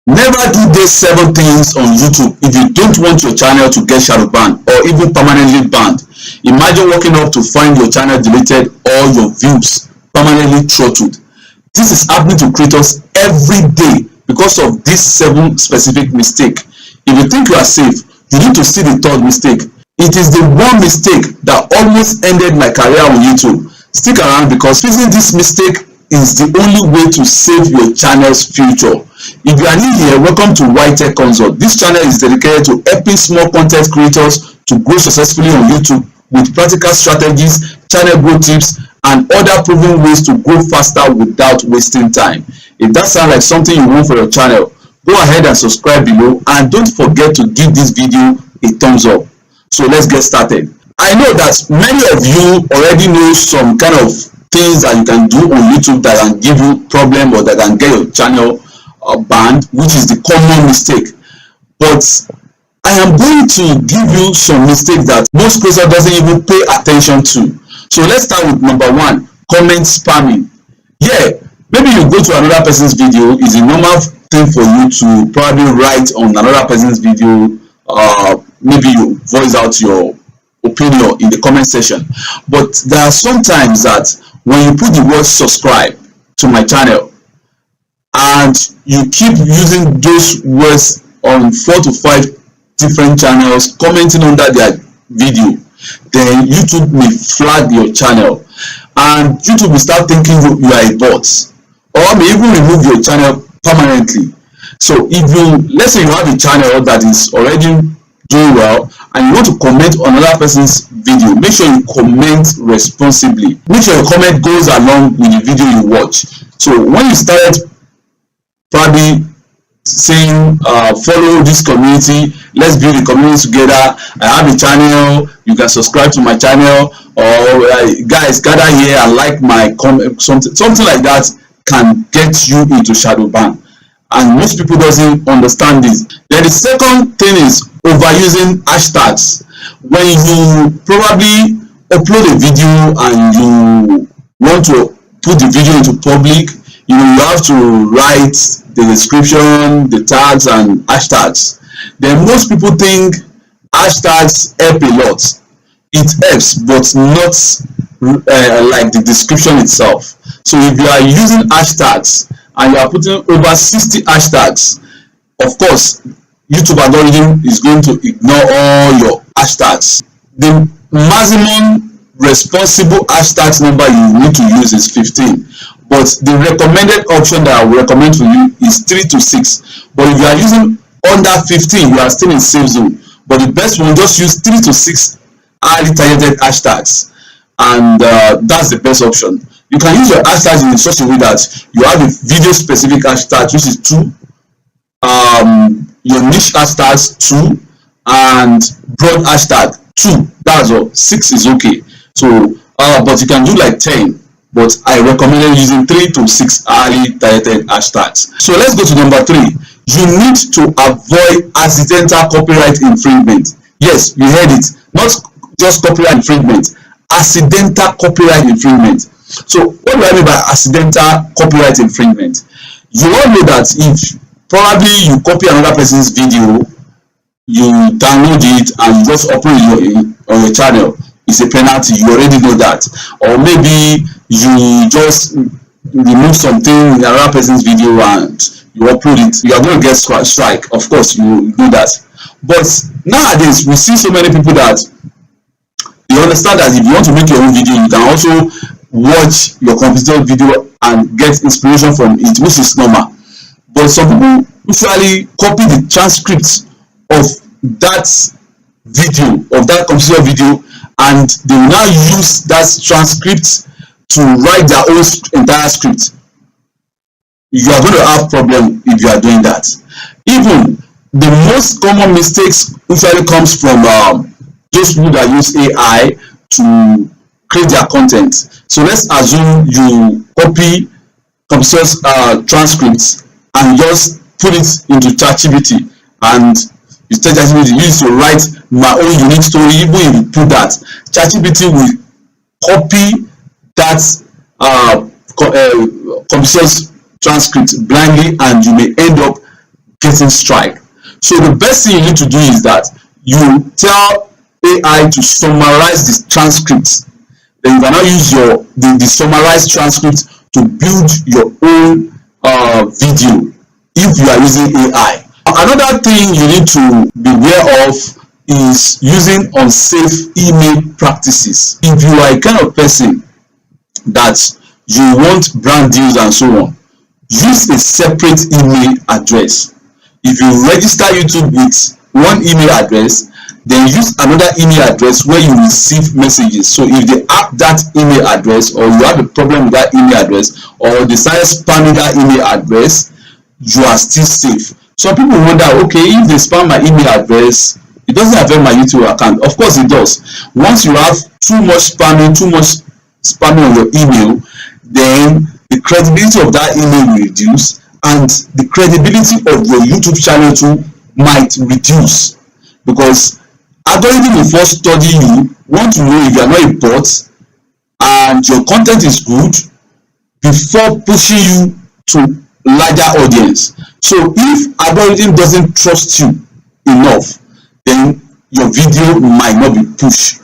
Never do these 7 things on YouTube if you don't want your channel to get shadow banned or even permanently banned. Imagine waking up to find your channel deleted or your views permanently throttled. This is happening to creators every day because of these 7 specific mistakes. If you think you are safe, you need to see the 3rd mistake. It is the one mistake that almost ended my career on YouTube. Stick around because fixing this mistake is the only way to save your channel's future. If you are new here, welcome to Ytech Consult. This channel is dedicated to helping small content creators to grow successfully on YouTube with practical strategies, channel growth tips, and other proven ways to grow faster without wasting time. If that sounds like something you want for your channel, go ahead and subscribe below, and don't forget to give this video a thumbs up. So let's get started. I know that many of you already know some kind of things that you can do on YouTube that can give you problem or that can get your channel banned, which is the common mistake. But I am going to give you some mistakes that most creators doesn't even pay attention to. So let's start with number 1, comment spamming. Yeah, maybe you go to another person's video. It's a normal thing for you to probably write on another person's video. Maybe you voice out your opinion in the comment section. But there are sometimes that when you put the word subscribe to my channel and you keep using those words on 4 to 5 different channels, commenting under their video, then YouTube may flag your channel and YouTube will start thinking you are a bot, or may even remove your channel permanently. So if you, let's say you have a channel that is already doing well and you want to comment on another person's video, make sure you comment responsibly. Make sure your comment goes along with the video you watch. So when you started probably saying follow this community, let's build a community together, I have a channel, you can subscribe to my channel, or guys gather here and like my comment, something like that can get you into shadow ban, and most people doesn't understand this. Then the second thing is overusing hashtags. When you probably upload a video and you want to put the video into public, you have to write the description, the tags, and hashtags. Then most people think hashtags help a lot. It helps, but not like the description itself. So if you are using hashtags and you are putting over 60 hashtags, of course YouTube algorithm is going to ignore all your hashtags. The maximum responsible hashtags number you need to use is 15. But the recommended option that I will recommend for you is 3 to 6. But if you are using under 15, you are still in safe zone. But the best one, just use 3 to 6 highly targeted hashtags, and that's the best option. You can use your hashtags in such a way that you have a video specific hashtag, which is 2, your niche hashtags 2, and broad hashtag 2. That's all. 6 is okay. So but you can do like 10. But I recommended using 3 to 6 highly targeted hashtags. So let's go to number 3. You need to avoid accidental copyright infringement. Yes, you heard it. Not just copyright infringement, accidental copyright infringement. So what do I mean by accidental copyright infringement? You all know that if probably you copy another person's video, you download it and you just upload it on your channel, it's a penalty. You already know that. Or maybe you just remove something in another person's video and you upload it, you are going to get strike. Of course, you do that. But nowadays we see so many people that you understand that if you want to make your own video, you can also watch your competitor video and get inspiration from it, which is normal. But some people usually copy the transcript of that video, of that competitor video, and they will now use that transcript to write their own entire script. You are going to have problem if you are doing that. Even the most common mistakes usually comes from those people that use AI to create their content. So let's assume you copy competitors' transcripts and just put it into ChatGPT, and you tell ChatGPT use to write my own unique story. Even if you put that, ChatGPT will copy that competitors' transcript blindly, and you may end up getting strike. So the best thing you need to do is that you tell AI to summarize the transcripts. Then you can now use the summarized transcript to build your own video if you are using AI. Another thing you need to be aware of is using unsafe email practices. If you are a kind of person that you want brand deals and so on, use a separate email address. If you register YouTube with one email address, then use another email address where you receive messages. So if they hack that email address, or you have a problem with that email address, or they start spamming that email address, you are still safe. Some people wonder, okay, if they spam my email address, it doesn't affect my YouTube account. Of course it does. Once you have too much spamming on your email, then the credibility of that email will reduce, and the credibility of your YouTube channel too might reduce, because algorithm will first study you, want to know if you are not a bot and your content is good before pushing you to larger audience. So if algorithm doesn't trust you enough, then your video might not be pushed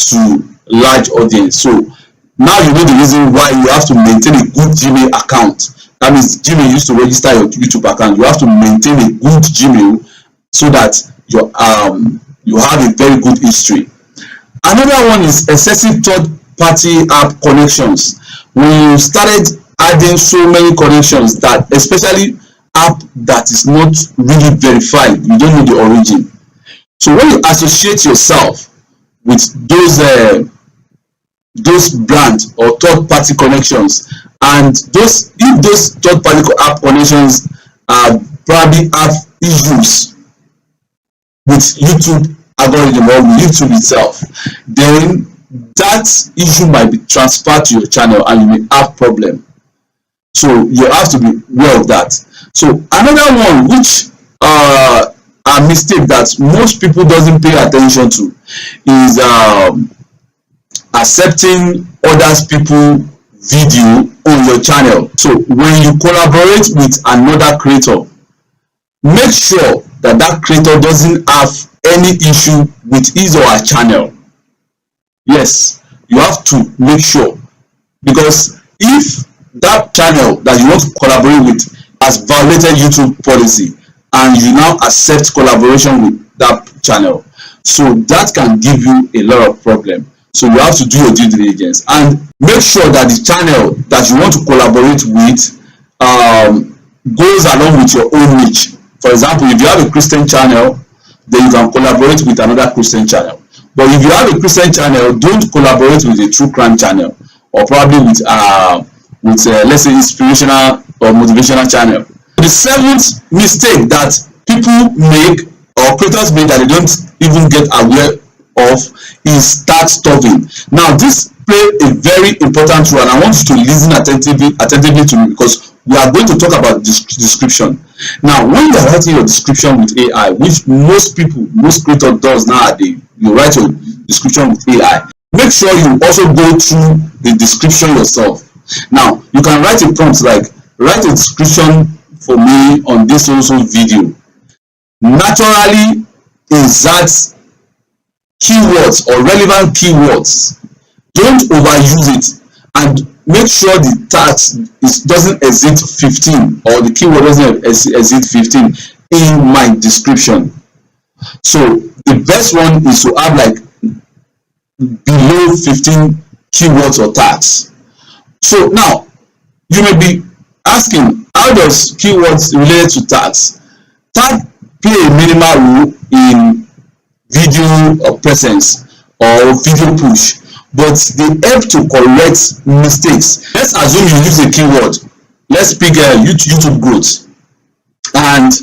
to large audience. So now you know the reason why you have to maintain a good Gmail account. That means Gmail used to register your YouTube account. You have to maintain a good Gmail so that you have a very good history. Another one is excessive third-party app connections. When you started adding so many connections, that especially app that is not really verified, you don't know the origin. So when you associate yourself with those brands or third-party connections, and if those third-party app connections probably have issues with YouTube algorithm or with YouTube itself, then that issue might be transferred to your channel and you may have problem. So you have to be aware of that. So another one which a mistake that most people doesn't pay attention to is accepting others people video on your channel. So when you collaborate with another creator, make sure that that creator doesn't have any issue with his or her channel. Yes, you have to make sure, because if that channel that you want to collaborate with has violated YouTube policy and you now accept collaboration with that channel, so that can give you a lot of problem. So you have to do your due diligence and make sure that the channel that you want to collaborate with goes along with your own niche. For example, if you have a Christian channel, then you can collaborate with another Christian channel. But if you have a Christian channel, don't collaborate with a true crime channel, or probably with let's say inspirational or motivational channel. The seventh mistake that people make or creators make that they don't even get aware of is start stuffing. Now this play a very important role, and I want you to listen attentively to me, because we are going to talk about description. Now when you are writing your description with AI, which most creators does nowadays, you write your description with AI, make sure you also go through the description yourself. Now you can write a prompt like, write a description for me on this also video. Naturally insert keywords or relevant keywords. Don't overuse it, and make sure the tags doesn't exceed 15, or the keyword doesn't exceed 15 in my description. So the best one is to have like below 15 keywords or tags. So now you may be asking, how does keywords relate to tags? Tag play a minimal role in video presence or video push, but they help to correct mistakes. Let's assume you use a keyword. Let's pick YouTube growth, and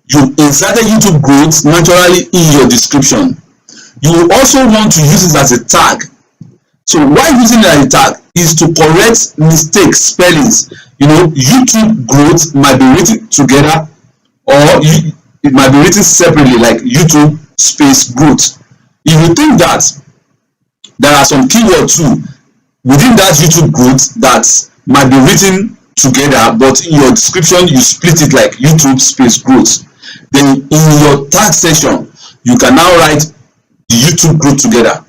you inserted YouTube growth naturally in your description. You will also want to use it as a tag. So why using it as a tag is to correct mistakes, spellings. You know, YouTube growth might be written together, or it might be written separately, like YouTube space growth. If you think that there are some keywords too within that YouTube growth that might be written together, but in your description you split it like YouTube space growth, Then in your tag section, you can now write the YouTube group together.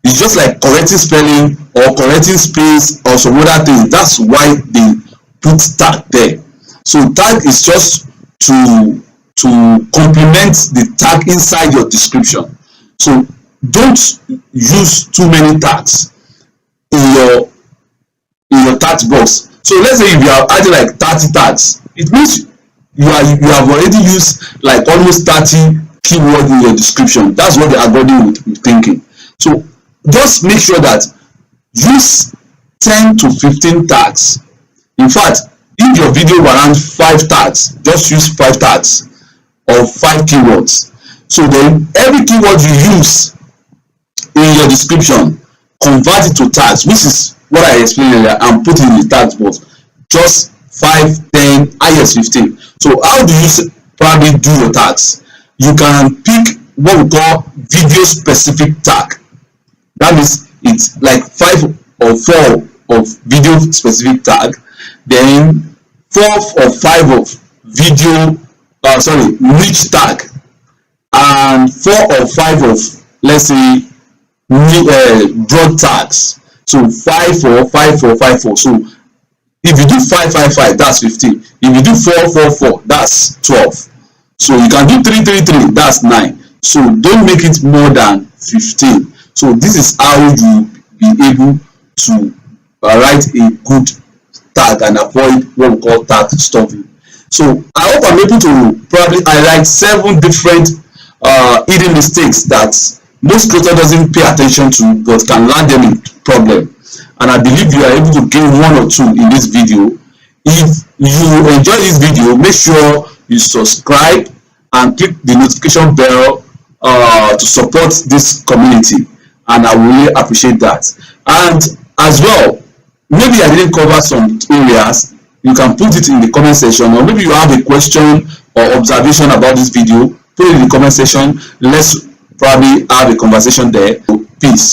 It's just like correcting spelling or correcting space or some other things. That's why they put tag there. So tag is just to complement the tag inside your description. So don't use too many tags in your tags box. So let's say if you have added like 30 tags, it means you have already used like almost 30 keywords in your description. That's what the algorithm would be thinking. So just make sure that use 10 to 15 tags. In fact, if your video warrants 5 tags, just use 5 tags or 5 keywords. So then every keyword you use in your description, convert it to tags, which is what I explained earlier, and put it in the tags box. Just 5, 10, highest 15. So how do you probably do your tags? You can pick what we call video specific tag. That means it's like 5 or 4 of video specific tag, then 4 or 5 of video niche tag, and 4 or 5 of, let's say, broad tags. So 5 or 5 or 5 4. So if you do 5 5 5, that's 15. If you do 4 4 4, that's 12. So you can do 3 3 3, that's 9. So don't make it more than 15. So this is how you be able to write a good tag and avoid what we call tag stuffing. So I hope I'm able to probably highlight 7 different hidden mistakes that most creators doesn't pay attention to but can land them in problem. And I believe you are able to gain 1 or 2 in this video. If you enjoy this video, make sure you subscribe and click the notification bell to support this community, and I really appreciate that. And as well, maybe I didn't cover some areas, you can put it in the comment section, or maybe you have a question or observation about this video, put it in the comment section. Let's probably have a conversation there. Peace.